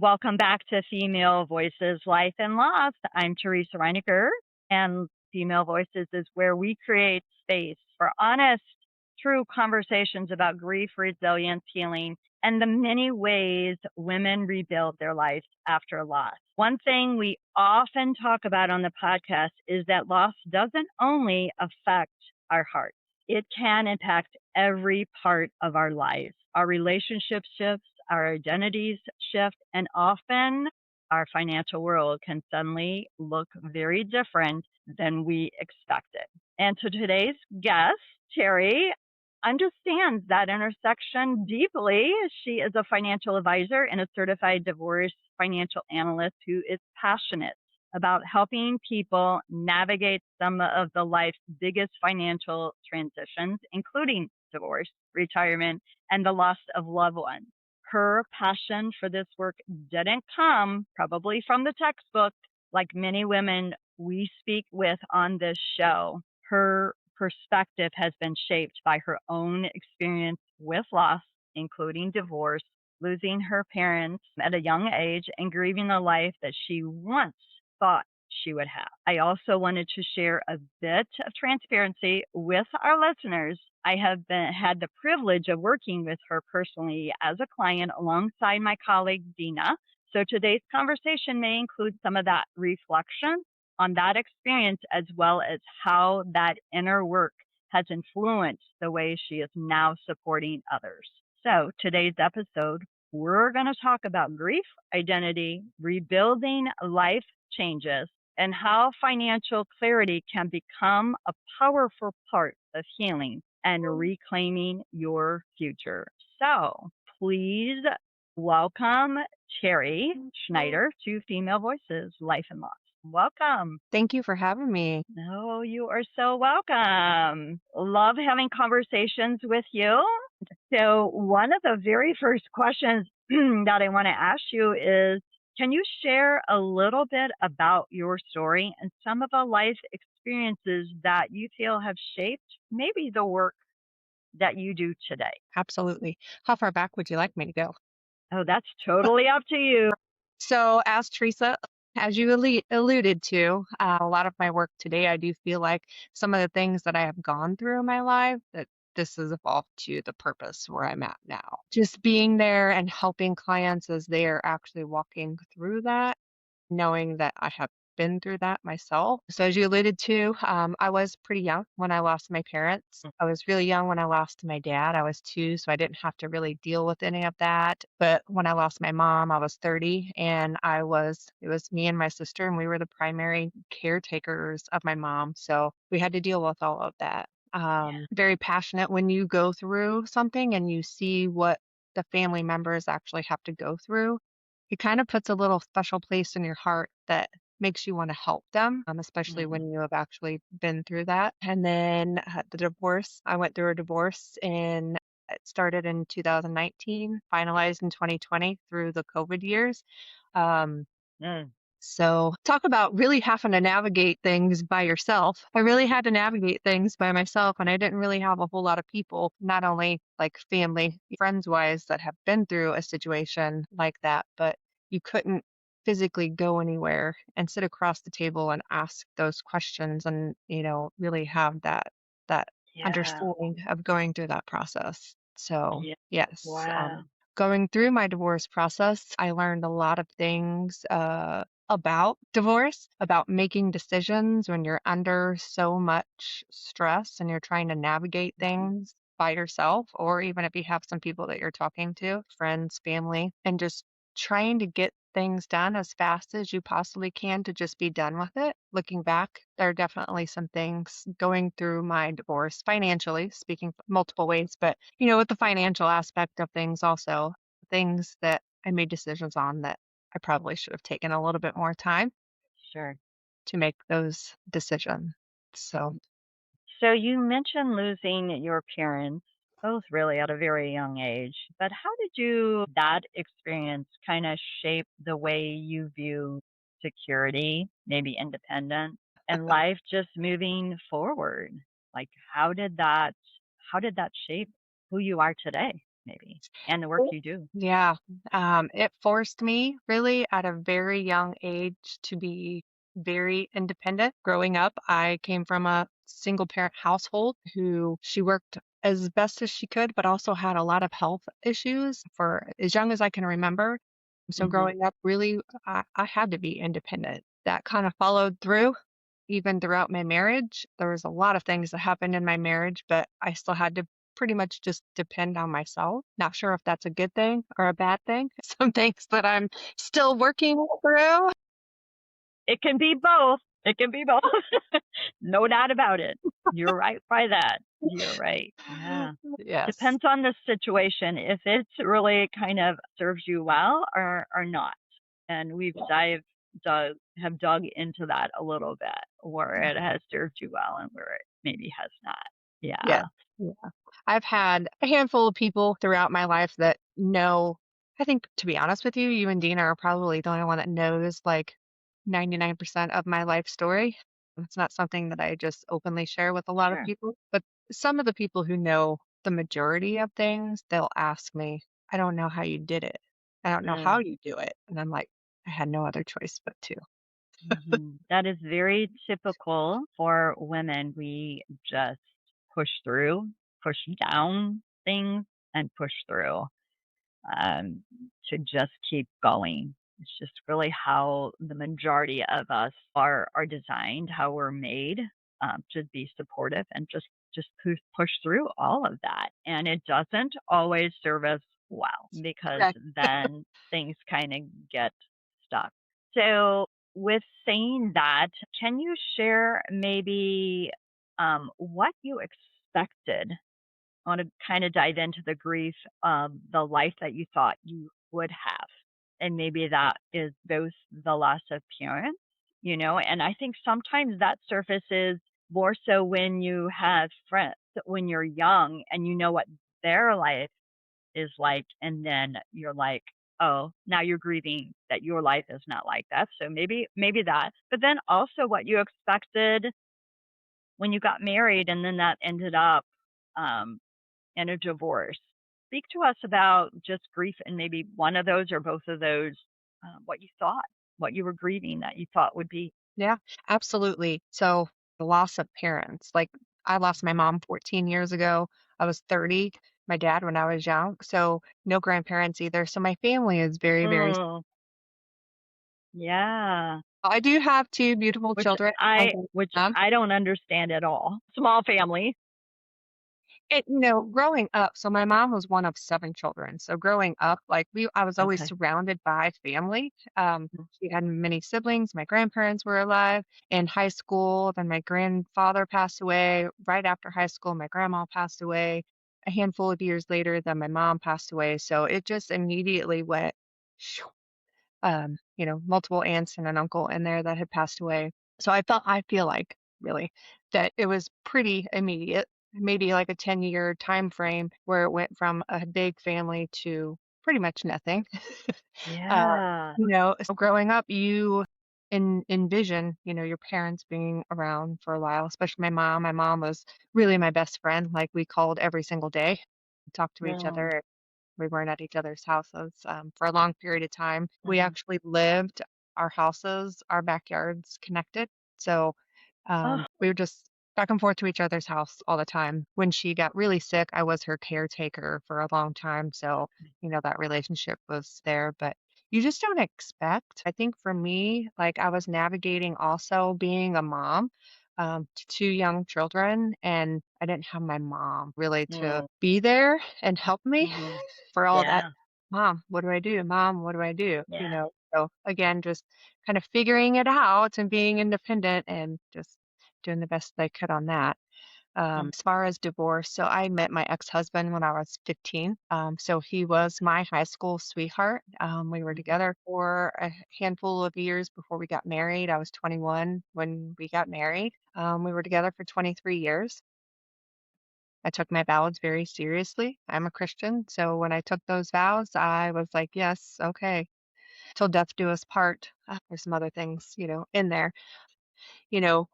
Welcome back to Female Voices Life and Loss. I'm Teresa and Female Voices is where we create space for honest, true conversations about grief, resilience, healing, and the many ways women rebuild their lives after loss. One thing we often talk about on the podcast is that loss doesn't only affect our hearts, it can impact every part of our lives. Our relationship shifts, our identities shift, and often our financial world can suddenly look very different than we expected. And so today's guest, Terri, understands that intersection deeply. She is a financial advisor and a certified divorce financial analyst who is passionate about helping people navigate some of the life's biggest financial transitions, including divorce, retirement, and the loss of loved ones. Her passion for this work didn't come probably from the textbook like many women we speak with on this show. Her perspective has been shaped by her own experience with loss, including divorce, losing her parents at a young age, and grieving the life that she once thought she would have. I also wanted to share a bit of transparency with our listeners. I have had the privilege of working with her personally as a client alongside my colleague Dina. So today's conversation may include some of that reflection on that experience, as well as how that inner work has influenced the way she is now supporting others. So today's episode, we're going to talk about grief, identity, rebuilding life changes, and how financial clarity can become a powerful part of healing and reclaiming your future. So please welcome Terri Schneider to Female Voices Life and Loss. Welcome. Thank you for having me. Oh, you are so welcome. Love having conversations with you. So one of the very first questions that I want to ask you is, can you share a little bit about your story and some of the life experiences that you feel have shaped maybe the work that you do today? Absolutely. How far back would you like me to go? Oh, that's totally up to you. So, as Teresa, as you alluded to, a lot of my work today, I do feel like some of the things that I have gone through in my life, that this has evolved to the purpose where I'm at now. Just being there and helping clients as they are actually walking through that, knowing that I have been through that myself. So, as you alluded to, I was pretty young when I lost my parents. I was really young when I lost my dad. I was 2, so I didn't have to really deal with any of that. But when I lost my mom, I was 30, and it was me and my sister, and we were the primary caretakers of my mom. So we had to deal with all of that. Very passionate when you go through something and you see what the family members actually have to go through. It kind of puts a little special place in your heart that makes you want to help them, especially when you have actually been through that. And then the divorce, I went through a divorce it started in 2019, finalized in 2020 through the COVID years. Um, Mm. so talk about really having to navigate things by yourself. I really had to navigate things by myself, and I didn't really have a whole lot of people, not only like family, friends wise, that have been through a situation like that, but you couldn't physically go anywhere and sit across the table and ask those questions and, really have that Yeah. understanding of going through that process. So, Yeah. yes, Wow. going through my divorce process, I learned a lot of things about divorce, about making decisions when you're under so much stress and you're trying to navigate things by yourself, or even if you have some people that you're talking to, friends, family, and just trying to get things done as fast as you possibly can to just be done with it. Looking back, there are definitely some things going through my divorce financially, speaking multiple ways, but with the financial aspect of things also, things that I made decisions on that I probably should have taken a little bit more time Sure. to make those decisions. So, So you mentioned losing your parents, both really at a very young age, but how did that experience kind of shape the way you view security, maybe independence, and life just moving forward? Like how did that shape who you are today? maybe, and the work you do. Yeah, it forced me really at a very young age to be very independent. Growing up, I came from a single parent household who she worked as best as she could, but also had a lot of health issues for as young as I can remember. So Mhm. growing up, really, I had to be independent. That kind of followed through even throughout my marriage. There was a lot of things that happened in my marriage, but I still had to pretty much just depend on myself. Not sure if that's a good thing or a bad thing. Some things that I'm still working through. It can be both. It can be both. No doubt about it. You're right by that. You're right. Yeah. Yes. Depends on the situation, if it's really kind of serves you well or not. And we've have dug into that a little bit, where it has served you well and where it maybe has not. Yeah. Yeah. Yeah. I've had a handful of people throughout my life that know, I think, to be honest with you, you and Dina are probably the only one that knows like 99% of my life story. It's not something that I just openly share with a lot of Sure. people, but some of the people who know the majority of things, they'll ask me, I don't know how you did it. I don't know how Mm. you do it. And I'm like, I had no other choice but to. That is very typical for women. We just push through, push down things, and push through, um, to just keep going. It's just really how the majority of us are designed, how we're made, to be supportive and just push through all of that. And it doesn't always serve us well, because Correct. then things kind of get stuck. So, with saying that, can you share maybe what you expected? I want to kind of dive into the grief of the life that you thought you would have. And maybe that is both the loss of parents, and I think sometimes that surfaces more so when you have friends, when you're young and you know what their life is like. And then you're like, oh, now you're grieving that your life is not like that. So maybe that. But then also what you expected when you got married and then that ended up, um, and a divorce. Speak to us about just grief and maybe one of those or both of those, what you thought, what you were grieving that you thought would be. Yeah, absolutely. So the loss of parents, like I lost my mom 14 years ago. I was 30, my dad when I was young. So no grandparents either. So my family is very, very, Oh, yeah. I do have two beautiful Which children. I I love which them. I don't understand at all. Small family. Growing up, so my mom was one of seven children. So growing up, like I was always Okay. surrounded by family. She had many siblings. My grandparents were alive in high school. Then my grandfather passed away. Right after high school, my grandma passed away. A handful of years later, then my mom passed away. So it just immediately went, shoo, multiple aunts and an uncle in there that had passed away. So I feel like really that it was pretty immediate, maybe like a 10-year time frame where it went from a big family to pretty much nothing. uh, Yeah. so growing up, you envision, your parents being around for a while, especially my mom. My mom was really my best friend. Like we called every single day, talked to each Mm, other. We weren't at each other's houses for a long period of time. We mhm. actually lived our houses, our backyards connected. So Oh, we were just back and forth to each other's house all the time. When she got really sick, I was her caretaker for a long time. So, that relationship was there, but you just don't expect. I think for me, like I was navigating also being a mom to two young children, and I didn't have my mom really to mm, be there and help me mhm. for all that. Yeah. Mom, what do I do? Mom, what do I do? Yeah. So again, just kind of figuring it out and being independent and just doing the best I could on that. Mm, As far as divorce, so I met my ex-husband when I was 15. So he was my high school sweetheart. We were mhm. together for a handful of years before we got married. I was 21 when we got married. We were together for 23 years. I took my vows very seriously. I'm a Christian, so when I took those vows, I was like, yes, okay, till death do us part. There's some other things, in there. You know,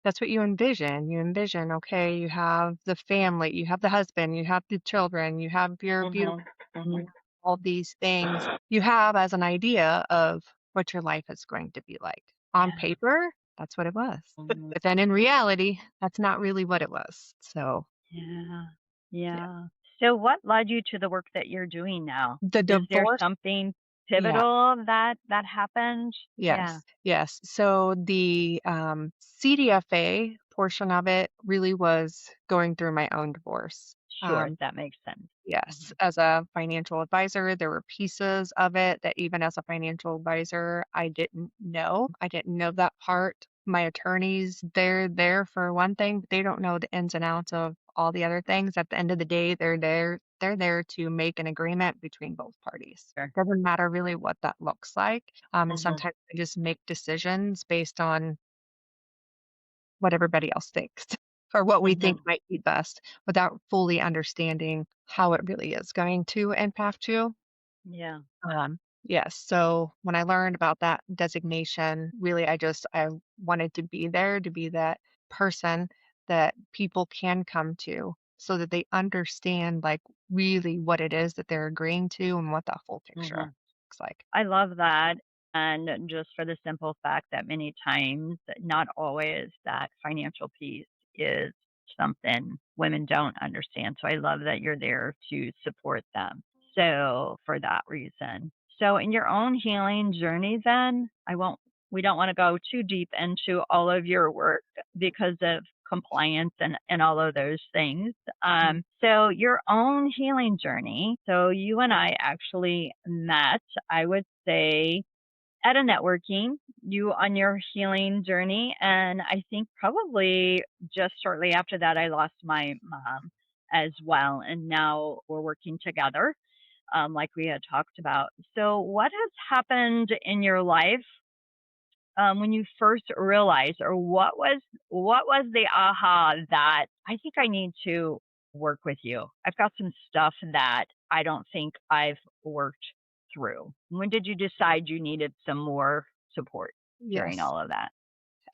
That's what you envision. You envision, okay, you have the family, you have the husband, you have the children, you have your beautiful, Mhm. you Mhm. have all these things you have as an idea of what your life is going to be like. On Yeah. paper, that's what it was. Mhm. But then in reality, that's not really what it was. So, Yeah. yeah. Yeah. So what led you to the work that you're doing now? The Is there divorce, something yeah. pivotal that happened? Yeah. Yes, yes. So the CDFA portion of it really was going through my own divorce. Sure, Um, that makes sense. yes, Mhm. as a financial advisor, there were pieces of it that even as a financial advisor, I didn't know. I didn't know that part. My attorneys, they're there for one thing, but they don't know the ins and outs of all the other things. At the end of the day, they're there to make an agreement between both parties. Sure. Doesn't matter really what that looks like. And Mhm. sometimes they just make decisions based on what everybody else thinks or what we think Mhm. might be best without fully understanding how it really is going to impact you. Yeah. Yes. So when I learned about that designation, really, I wanted to be there to be that person that people can come to so that they understand like really what it is that they're agreeing to and what that full picture Mhm. looks like. I love that. And just for the simple fact that many times, not always, that financial piece is something women don't understand. So I love that you're there to support them. So for that reason. So in your own healing journey, then we don't want to go too deep into all of your work because of compliance and all of those things. Mhm. So your own healing journey. So you and I actually met, I would say, at a networking, you on your healing journey. And I think probably just shortly after that, I lost my mom as well. And now we're working together, like we had talked about. So, what has happened in your life when you first realized, or what was the aha that I think I need to work with you? I've got some stuff that I don't think I've worked through. When did you decide you needed some more support during Yes. all of that?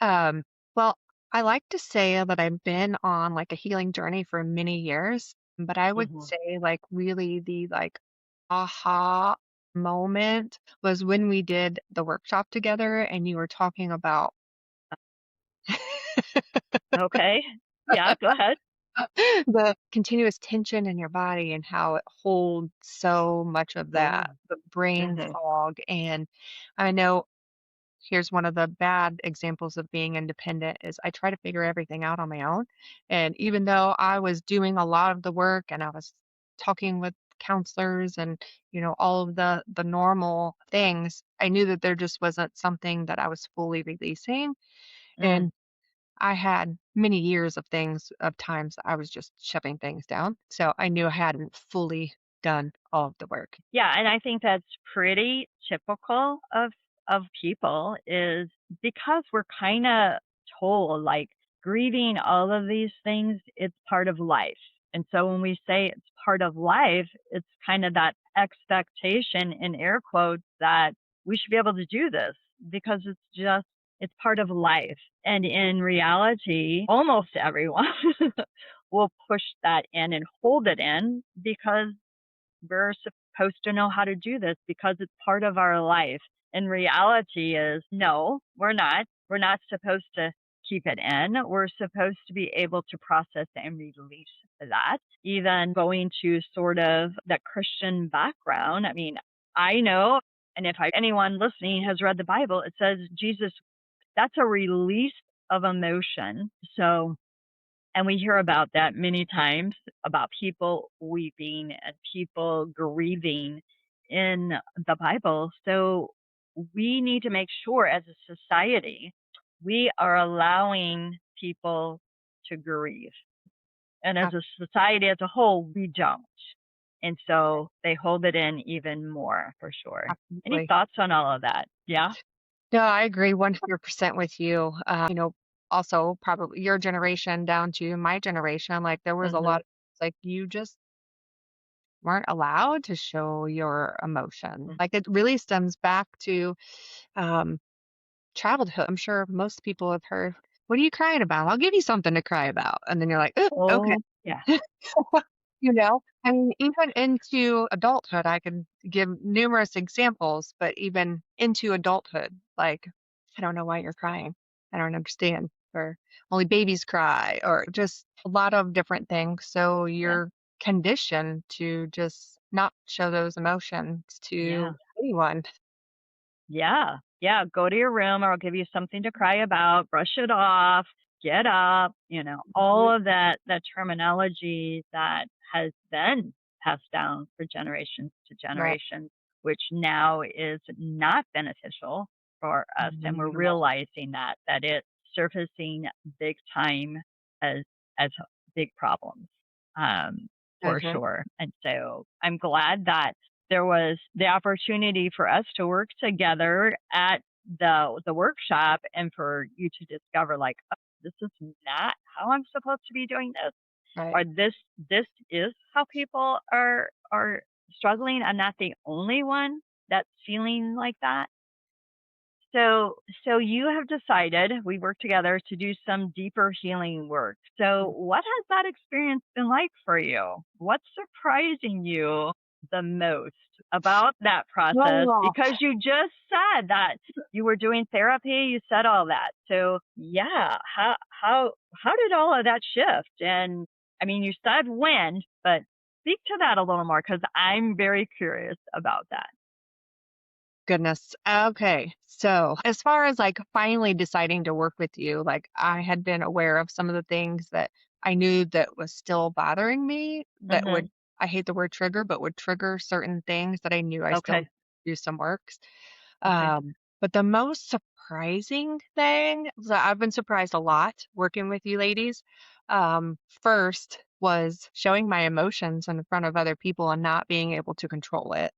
Um, well, I like to say that I've been on like a healing journey for many years, but I would Hmm. say like really the like aha moment was when we did the workshop together and you were talking about Okay. Yeah, go ahead. the continuous tension in your body and how it holds so much of that, Oh. the brain Hmm. fog. And I know here's one of the bad examples of being independent is I try to figure everything out on my own. And even though I was doing a lot of the work and I was talking with counselors and all of the normal things, I knew that there just wasn't something that I was fully releasing. Mm. And I had many years of things of times I was just shoving things down. So I knew I hadn't fully done all of the work. Yeah, and I think that's pretty typical of people is because we're kind of told like grieving all of these things, it's part of life. And so when we say it's part of life, it's kind of that expectation in air quotes that we should be able to do this because it's part of life. And in reality, almost everyone will push that in and hold it in because we're supposed to know how to do this because it's part of our life. And reality is no, we're not. We're not supposed to keep it in. We're supposed to be able to process and release that. Even going to sort of that Christian background. I mean, I know, and if anyone listening has read the Bible, it says Jesus, that's a release of emotion. So and we hear about that many times about people weeping and people grieving in the Bible. So we need to make sure as a society we are allowing people to grieve. And as Ab- a society as a whole, we don't. And so they hold it in even more for sure. Any Absolutely. thoughts on all of that? Yeah. No, I agree 100% with you. Also probably your generation down to my generation, like there was a Hmm. lot of like you just weren't allowed to show your emotion. Like it really stems back to um childhood. I'm sure most people have heard. what are you crying about? I'll give you something to cry about. And then you're like, "Ugh, okay." Oh, yeah, I mean, even into adulthood, I could give numerous examples, but even into adulthood, like, I don't know why you're crying. I don't understand. Or only babies cry, or just a lot of different things. So yeah, you're conditioned to just not show those emotions yeah. to anyone. Yeah, yeah, go to your room or I'll give you something to cry about, brush it off, get up, Mhm. all of that terminology that has been passed down for generations to Right. generations, which now is not beneficial for us. And we're Mhm. realizing that it's surfacing big time as as big problems. For Mhm. sure. And so I'm glad that there was the opportunity for us to work together at the workshop and for you to discover like, oh, this is not how I'm supposed to be doing this, Right. or this is how people are struggling. I'm not the only one that's feeling like that. So you have decided, we work together to do some deeper healing work. So what has that experience been like for you? What's surprising you the most about that process? Oh, Because you just said that you were doing therapy, you said all that. So yeah, how did all of that shift? And I mean, you said when, but speak to that a little more because I'm very curious about that. goodness. Okay. So, as far as like finally deciding to work with you, like I had been aware of some of the things that I knew that was still bothering me that Hmm. would, I hate the word trigger, but would trigger certain things that I knew I still Okay. do some works. Okay. But the most surprising thing, so I've been surprised a lot working with you ladies. First was showing my emotions in front of other people and not being able to control it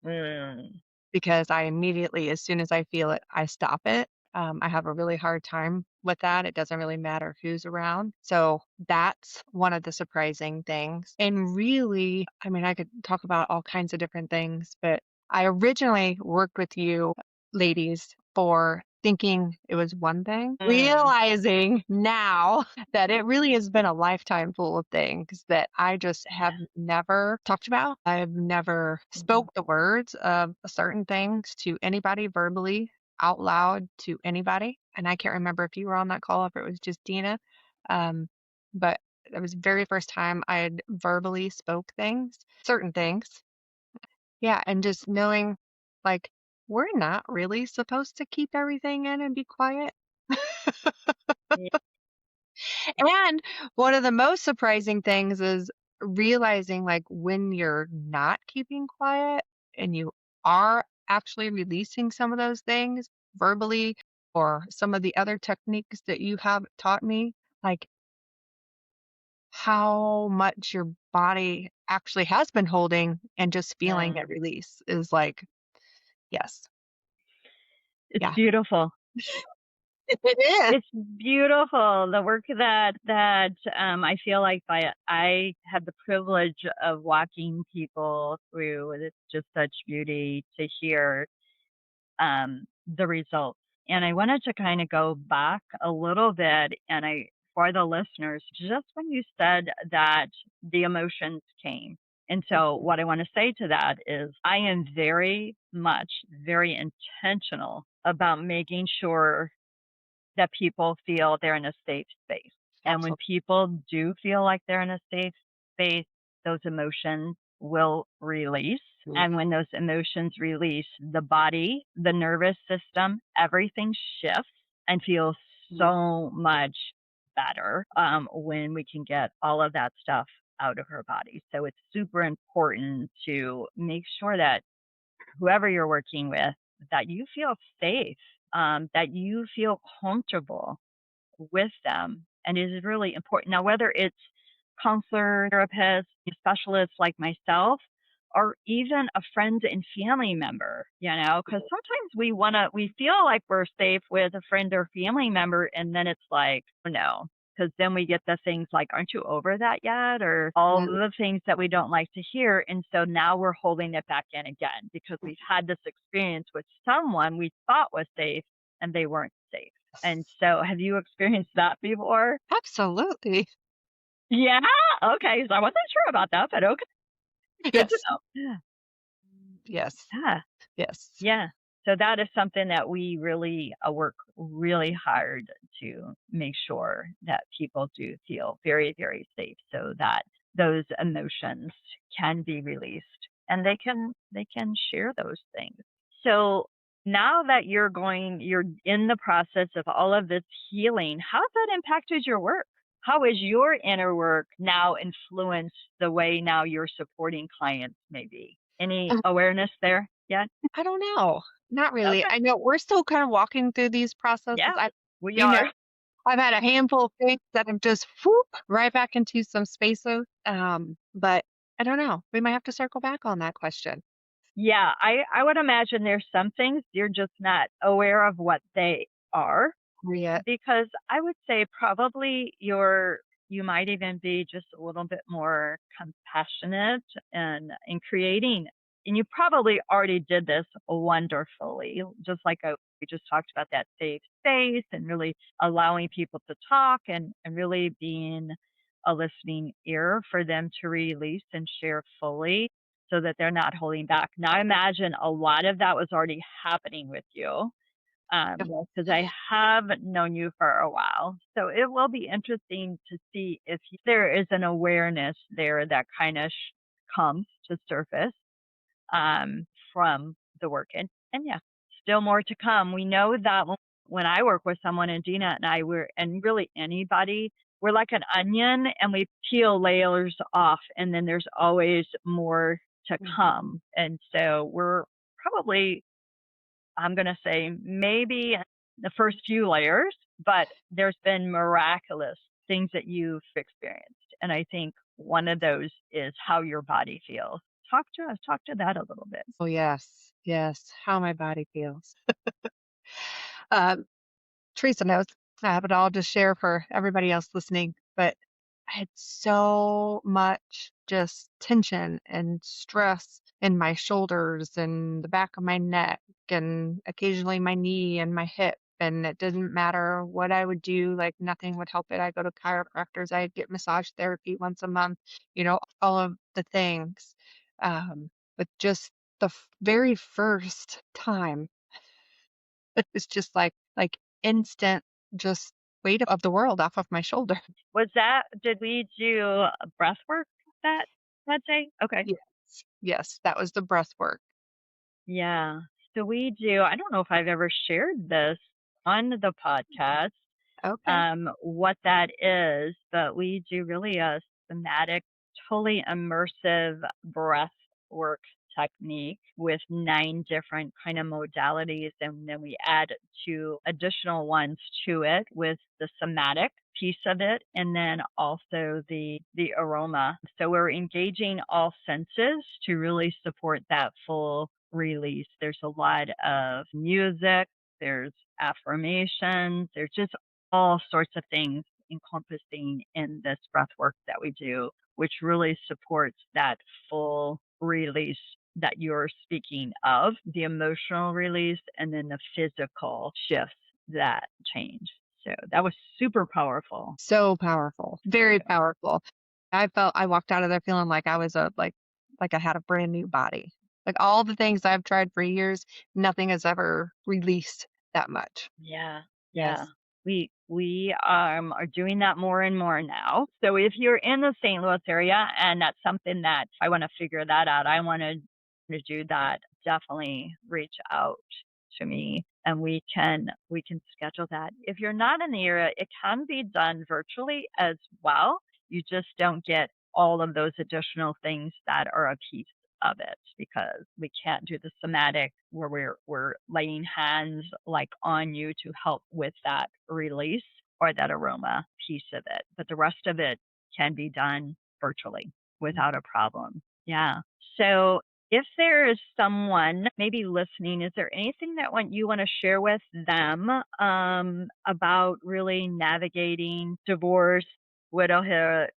Mm. because I immediately, as soon as I feel it, I stop it. I have a really hard time with that. It doesn't really matter who's around. So that's one of the surprising things. And really, I mean, I could talk about all kinds of different things, but I originally worked with you ladies for thinking it was one thing, Mm. realizing now that it really has been a lifetime full of things that I just have never talked about. I've never Mhm. spoke the words of certain things to anybody verbally out loud to anybody. And I can't remember if you were on that call, if it was just Dina. Um, but it was the very first time I had verbally spoke things, certain things. Yeah, and just knowing like we're not really supposed to keep everything in and be quiet. Yeah. And one of the most surprising things is realizing like when you're not keeping quiet and you are actually releasing some of those things verbally or some of the other techniques that you have taught me, like how much your body actually has been holding and just feeling Mm. it release is like, yes, It's yeah, beautiful. it is. It's beautiful. The work that I feel like I had the privilege of walking people through. It's just such beauty to hear the results. And I wanted to kind of go back a little bit, and for the listeners, just when you said that the emotions came. And so, what I want to say to that is, I am very much, very intentional about making sure that people feel they're in a safe space. And when Absolutely. people do feel like they're in a safe space, those emotions will release. And when those emotions release, the body, the nervous system, everything shifts and feels so much better when we can get all of that stuff out of her body. So it's super important to make sure that whoever you're working with, that you feel safe, that you feel comfortable with them. And it is really important. Now, whether it's counselor, therapist, specialists like myself, or even a friend and family member, because sometimes we feel like we're safe with a friend or family member, and then it's like, oh no. Because then we get the things like, aren't you over that yet? Or all Mhm. the things that we don't like to hear. And so now we're holding it back in again because we've had this experience with someone we thought was safe and they weren't safe. And so have you experienced that before? Absolutely. Yeah? Okay, so I wasn't sure about that, but okay, good to Yes. know. Yeah. Yes. Yeah. Yes. Yeah. So that is something that we really work really hard to make sure that people do feel very, very safe so that those emotions can be released and they can share those things. So now that you're in the process of all of this healing, how's that impacted your work? How is your inner work now influenced the way now you're supporting clients maybe? Any awareness there yet? I don't know. Not really. Okay. I know we're still kind of walking through these processes. Yeah, we You know, are. I've had a handful of things that have just whoop right back into some spaces. But I don't know. We might have to circle back on that question. Yeah, I would imagine there's some things you're just not aware of what they are. Yet. Because I would say probably you might even be just a little bit more compassionate in creating, and you probably already did this wonderfully, just like we just talked about that safe space and really allowing people to talk and really being a listening ear for them to release and share fully so that they're not holding back. Now, I imagine a lot of that was already happening with you Yes. because I have known you for a while. So it will be interesting to see if there is an awareness there that kind of comes to surface from the work. And yeah, still more to come. We know that when I work with someone, and Dina and I, and really anybody, we're like an onion and we peel layers off, and then there's always more to Mhm. come. And so we're probably I'm going to say maybe the first few layers, but there's been miraculous things that you've experienced. And I think one of those is how your body feels. Talk to that a little bit. Oh, yes. Yes. How my body feels. Um, Teresa knows, but I'll just share for everybody else listening. But I had so much just tension and stress in my shoulders and the back of my neck and occasionally my knee and my hip. And it didn't matter what I would do, like nothing would help it. I go to chiropractors, I'd get massage therapy once a month, all of the things. But just the very first time, it was just like instant, just weight of the world off of my shoulder. Did we do breath work that, that day? Okay. Yes. Yes, that was the breath work. Yeah. So we do, I don't know if I've ever shared this on the podcast, Okay. what that is, but we do really a somatic, totally immersive breath work technique with 9 different kind of modalities. And then we add 2 additional ones to it with the somatic piece of it and then also the aroma. So we're engaging all senses to really support that full release. There's a lot of music, there's affirmations, there's just all sorts of things encompassing in this breath work that we do, which really supports that full release that you're speaking of, the emotional release, and then the physical shifts that change. So that was super powerful So powerful, for very you. powerful. I walked out of there feeling like I was like I had a brand new body. Like all the things I've tried for years, nothing has ever released that much. Yeah, yeah. Yes. We are doing that more and more now. So if you're in the St. Louis area and that's something that I want to figure that out, I want to do that, definitely reach out to me and we can schedule that. If you're not in the area, it can be done virtually as well. You just don't get all of those additional things that are a piece of it because we can't do the somatic where we're laying hands like on you to help with that release or that aroma piece of it. But the rest of it can be done virtually without a problem. Yeah. So if there is someone maybe listening, is there anything that you want to share with them about really navigating divorce, widowhood,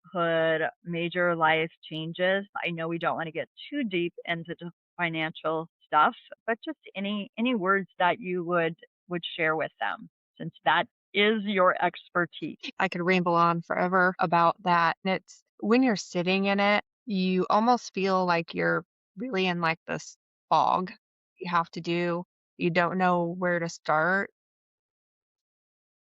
major life changes? I know we don't want to get too deep into the financial stuff, but just any words that you would share with them since that is your expertise. I could ramble on forever about that. And it's when you're sitting in it, you almost feel like you're really in like this fog you have to do. You don't know where to start.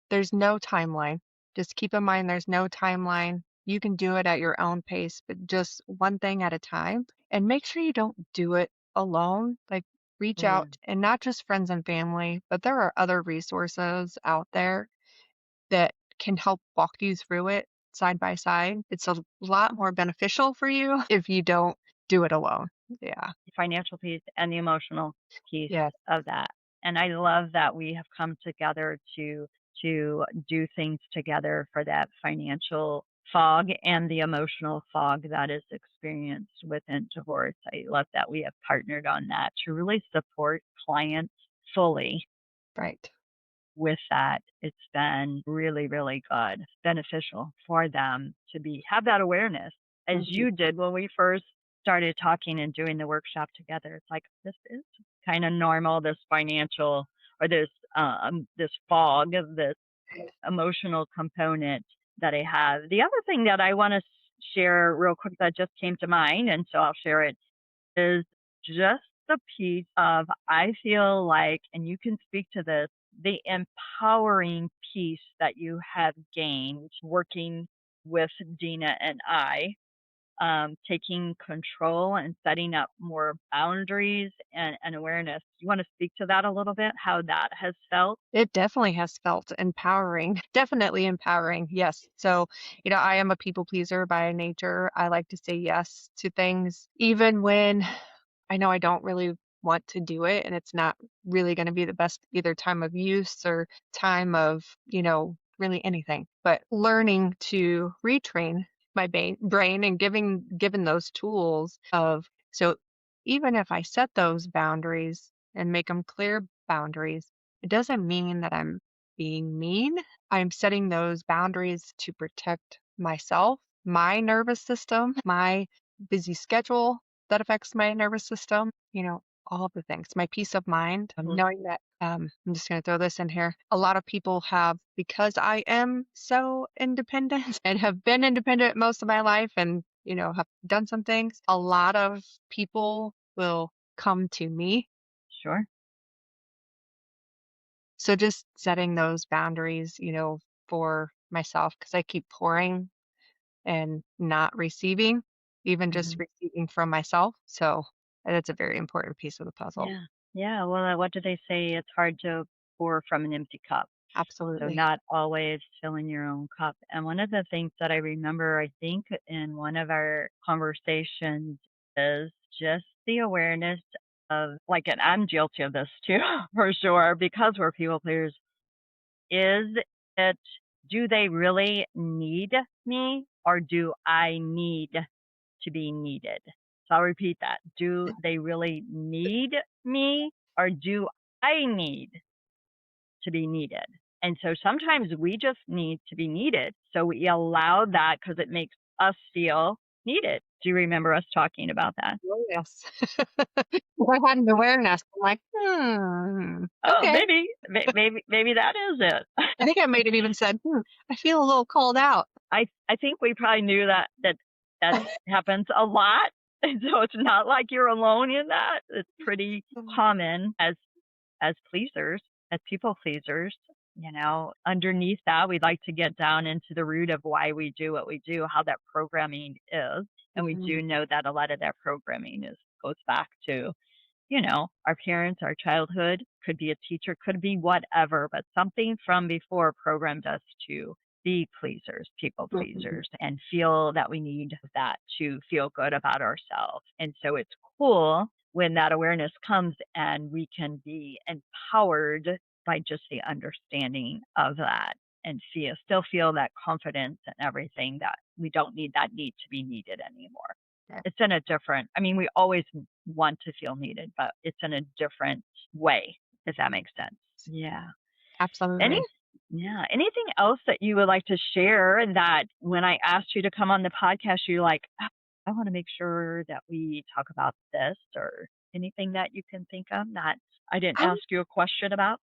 There's no timeline. Just keep in mind there's no timeline. You can do it at your own pace, but just one thing at a time. And make sure you don't do it alone. Like reach Mm. out and not just friends and family, but there are other resources out there that can help walk you through it side by side. It's a lot more beneficial for you if you don't do it alone. Yeah. Financial piece and the emotional piece Yes. of that. And I love that we have come together to do things together for that financial fog and the emotional fog that is experienced within divorce. I love that we have partnered on that to really support clients fully Right. with that. It's been really, really good, beneficial for them to have that awareness as Mhm. you did when we first started talking and doing the workshop together. It's like this is kind of normal, this financial or this fog of this emotional component that I have. The other thing that I want to share real quick that just came to mind, and so I'll share it, is just the piece of I feel like, and you can speak to this, the empowering piece that you have gained working with Dina and I, taking control and setting up more boundaries and awareness. You want to speak to that a little bit, how that has felt? It definitely has felt empowering, definitely empowering. Yes. So, I am a people pleaser by nature. I like to say yes to things, even when I know I don't really want to do it and it's not really going to be the best either time of use or time of, really anything. But learning to retrain my brain and given those tools of so even if I set those boundaries and make them clear boundaries, it doesn't mean that I'm being mean. I'm setting those boundaries to protect myself, my nervous system, my busy schedule that affects my nervous system, all of the things, my peace of mind, knowing that I'm just going to throw this in here. A lot of people have, because I am so independent and have been independent most of my life and, have done some things, a lot of people will come to me. Sure. So just setting those boundaries, for myself, because I keep pouring and not receiving, even just Hmm. receiving from myself. So that's a very important piece of the puzzle. Yeah. Yeah. Well, what do they say? It's hard to pour from an empty cup. So Absolutely. not always filling your own cup. And one of the things that I remember, I think, in one of our conversations is just the awareness of like, and I'm guilty of this too, for sure, because we're people pleasers. Is it, do they really need me or do I need to be needed? So I'll repeat that. Do they really need me or do I need to be needed? And so sometimes we just need to be needed. So we allow that because it makes us feel needed. Do you remember us talking about that? Oh, yes. I had an awareness. I'm like, Oh, okay. maybe that is it. I think I might have even said, I feel a little called out. I think we probably knew that happens a lot. And so it's not like you're alone in that. It's pretty common as pleasers, as people pleasers. Underneath that, we'd like to get down into the root of why we do what we do, how that programming is. And we Mhm. do know that a lot of that programming goes back to, our parents, our childhood, could be a teacher, could be whatever, but something from before programmed us to be pleasers, people Mhm. pleasers, and feel that we need that to feel good about ourselves. And so it's cool when that awareness comes and we can be empowered by just the understanding of that and still feel that confidence and everything that we don't need that need to be needed anymore. Yeah, It's in a different, I mean, we always want to feel needed, but it's in a different way, if that makes sense. Yeah. Any, absolutely. yeah. Anything else that you would like to share? And that when I asked you to come on the podcast, you're like, "Ah, I want to make sure that we talk about this," or anything that you can think of that I didn't Um, ask you a question about?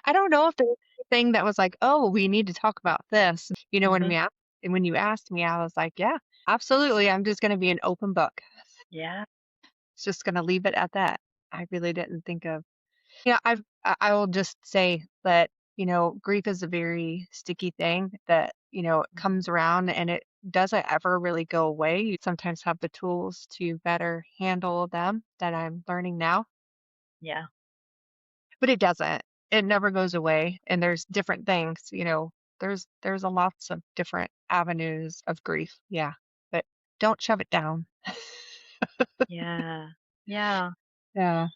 I don't know if there's anything that was like, "Oh, we need to talk about this." Hmm. When you asked me, I was like, "Yeah, absolutely. I'm just gonna be an open book. Yeah. It's just gonna leave it at that." I really didn't think of yeah, I will just say that, grief is a very sticky thing that, it Mhm. comes around and it doesn't ever really go away. You sometimes have the tools to better handle them that I'm learning now, Yeah. but it doesn't. It never goes away. And there's different things, there's a lots of different avenues of grief. Yeah. But don't shove it down. Yeah. Yeah. Yeah.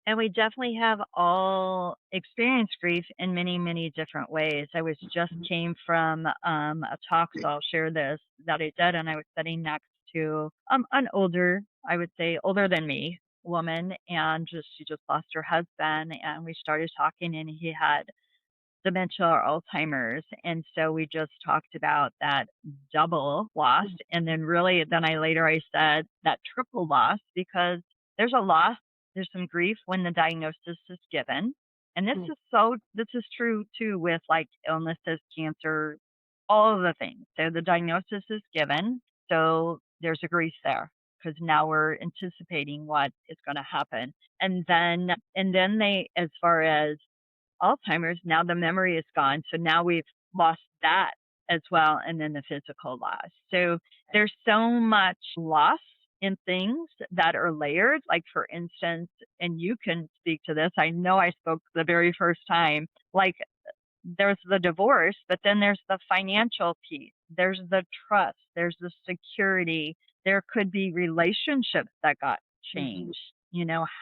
And we definitely have all experienced grief in many, many different ways. I was just came from a talk, so I'll share this that I did, and I was sitting next to an older, I would say older than me woman, and she just lost her husband, and we started talking, and he had dementia or Alzheimer's. And so we just talked about that double loss. And then really, then I said that triple loss because there's a loss, there's some grief when the diagnosis is given. And Mm, this is true too with like illnesses, cancer, all of the things. So the diagnosis is given. So there's a grief there because now we're anticipating what is going to happen. And then as far as Alzheimer's, now the memory is gone. So now we've lost that as well. And then the physical loss. So there's so much loss in things that are layered. Like, for instance, and you can speak to this. I know I spoke the very first time. Like, there's the divorce, but then there's the financial piece. There's the trust. There's the security. There could be relationships that got mhm. changed.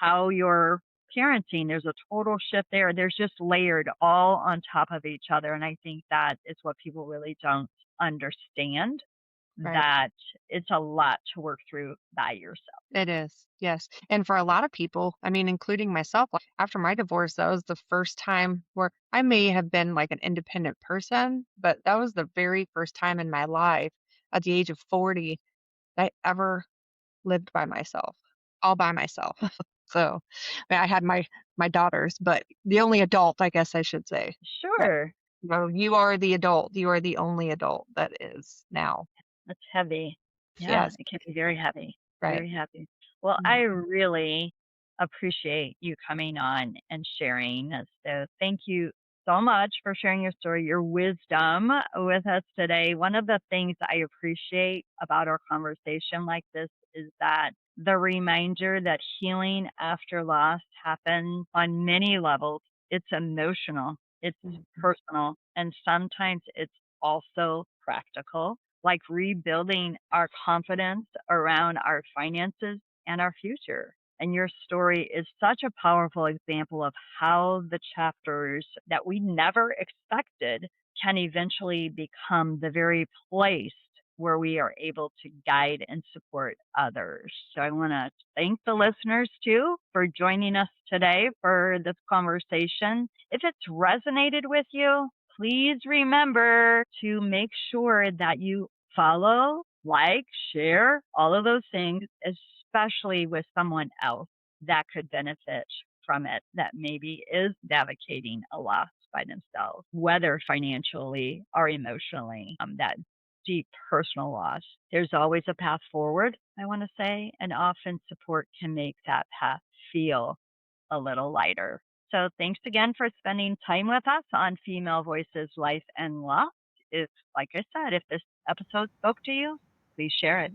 How you're parenting, there's a total shift there. There's just layered all on top of each other. And I think that is what people really don't understand, Right. that it's a lot to work through by yourself. It is, yes. And for a lot of people, I mean, including myself, like, after my divorce, that was the first time where I may have been like an independent person, but that was the very first time in my life at the age of 40 that I ever lived by myself, all by myself. So, I mean, I had my daughters, but the only adult, I guess I should say. But Sure. you are the adult. You are the only adult that is now. That's heavy. Yeah, Yes, it can be very heavy, right. very heavy. Well, I Mhm. really appreciate you coming on and sharing. So thank you so much for sharing your story, your wisdom with us today. One of the things I appreciate about our conversation like this is that the reminder that healing after loss happens on many levels. It's emotional, it's Mhm. personal, and sometimes it's also practical, like rebuilding our confidence around our finances and our future. And your story is such a powerful example of how the chapters that we never expected can eventually become the very place where we are able to guide and support others. So I want to thank the listeners too for joining us today for this conversation. If it's resonated with you, please remember to make sure that you follow, like, share, all of those things, especially with someone else that could benefit from it, that maybe is navigating a loss by themselves, whether financially or emotionally, that deep personal loss. There's always a path forward, I want to say, and often support can make that path feel a little lighter. So thanks again for spending time with us on Female Voices Life and Law. If, like I said, if this episode spoke to you, please share it.